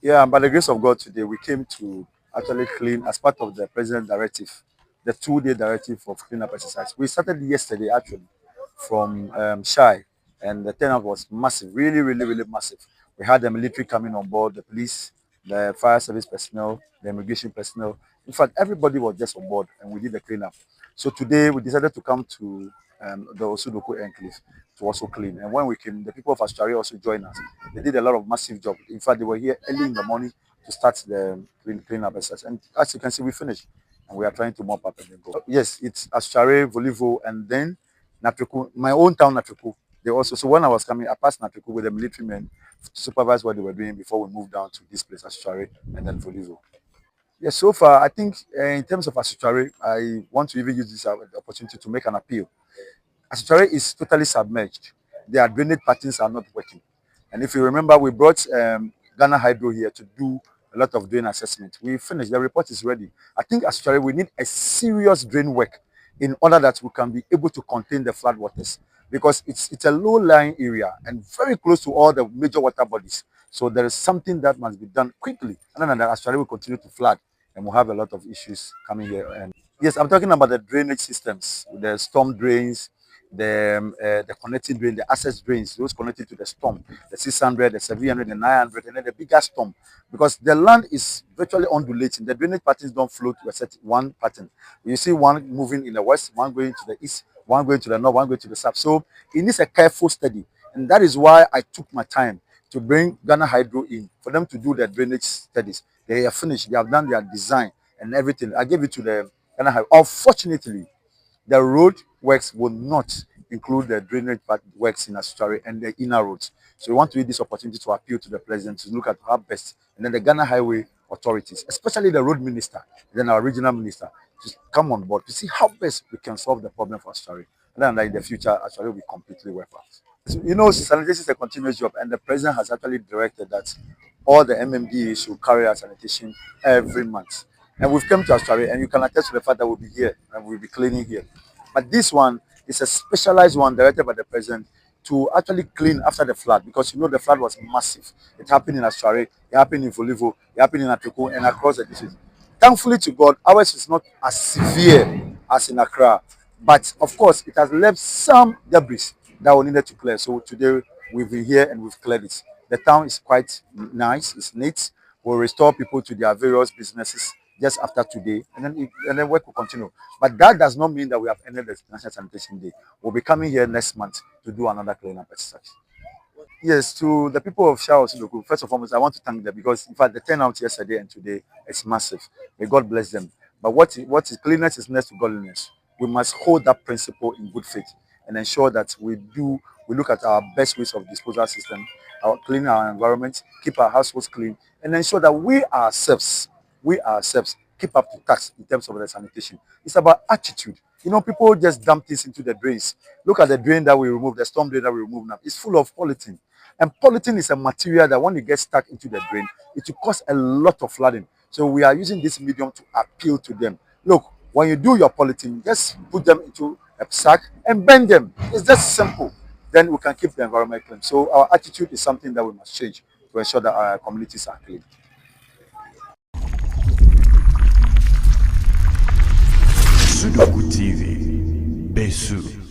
Yeah, by the grace of God, today we came to actually clean as part of the president directive, the 2-day directive of cleanup exercise. We started yesterday actually from Shai, and the turnout was massive, really, really, really massive. We had the military coming on board, the police, the fire service personnel, the immigration personnel. In fact, everybody was just on board, and we did the cleanup. So today we decided to come to the Osudoku enclave to also clean. And when we came, the people of Australia also joined us. They did a lot of massive job. In fact, they were here early in the morning to start the cleanup exercise. And as you can see, we finished. And we are trying to mop up and then go. Yes, it's Australia, Volivo, and then Natriku, my own town, Natriku. They also, so when I was coming, I passed Natriku with the military men to supervise what they were doing before we moved down to this place, Australia, and then Volivo. Yes, so far, I think in terms of Asuchare, I want to even use this opportunity to make an appeal. Asuchare is totally submerged. Their drainage patterns are not working. And if you remember, we brought Ghana Hydro here to do a lot of drain assessment. We finished. The report is ready. I think Asuchare, we need a serious drain work in order that we can be able to contain the flood waters, because it's a low-lying area and very close to all the major water bodies. So there is something that must be done quickly. And then Asuchare will continue to flood, and we'll have a lot of issues coming here. And yes, I'm talking about the drainage systems, the storm drains, the connecting drain, the access drains, those connected to the storm, the 600, the 700, the 900, and then the bigger storm, because the land is virtually undulating. The drainage patterns don't flow to a set one pattern. You see one moving in the west, one going to the east, one going to the north, one going to the south. So it needs a careful study, and that is why I took my time to bring Ghana Hydro in for them to do their drainage studies. They are finished. They have done their design and everything. I gave it to the Ghana Hydro. Unfortunately, the road works will not include the drainage works in Asuchare and the inner roads. So we want to use this opportunity to appeal to the president to look at how best, and then the Ghana Highway authorities, especially the road minister, and then our regional minister, to come on board to see how best we can solve the problem for Asuchare. And then in the future, Asuchare will be completely wiped out. So, you know, sanitation is a continuous job, and the president has actually directed that all the MMDs should carry out sanitation every month. And we've come to Australia, and you can attest to the fact that we'll be here and we'll be cleaning here. But this one is a specialized one directed by the president to actually clean after the flood, because you know the flood was massive. It happened in Australia, it happened in Volivo, it happened in Atuku, and across the district. Thankfully to God, ours is not as severe as in Accra. But of course, it has left some debris that we needed to clear. So today we've been here and we've cleared it. The town is quite nice, it's neat. We'll restore people to their various businesses just after today, and then work will continue. But that does not mean that we have ended the National Sanitation Day. We'll be coming here next month to do another cleanup exercise. Yes, to the people of Shao Sudoku, first and foremost, I want to thank them, because in fact the turnout yesterday and today is massive. May God bless them. But what is cleanliness is next to godliness. We must hold that principle in good faith and ensure that we look at our best ways of disposal system, our cleaning our environment, keep our households clean, and ensure that we ourselves keep up to task in terms of the sanitation. It's about attitude. You know, people just dump things into the drains. Look at the drain that we removed, the storm drain that we removed now. It's full of polythene. And polythene is a material that when it gets stuck into the drain, it will cause a lot of flooding. So we are using this medium to appeal to them. Look, when you do your polythene, just put them into a sack and bend them. It's just simple. Then we can keep the environment clean. So our attitude is something that we must change to ensure that our communities are clean. Sudoku TV, Besu.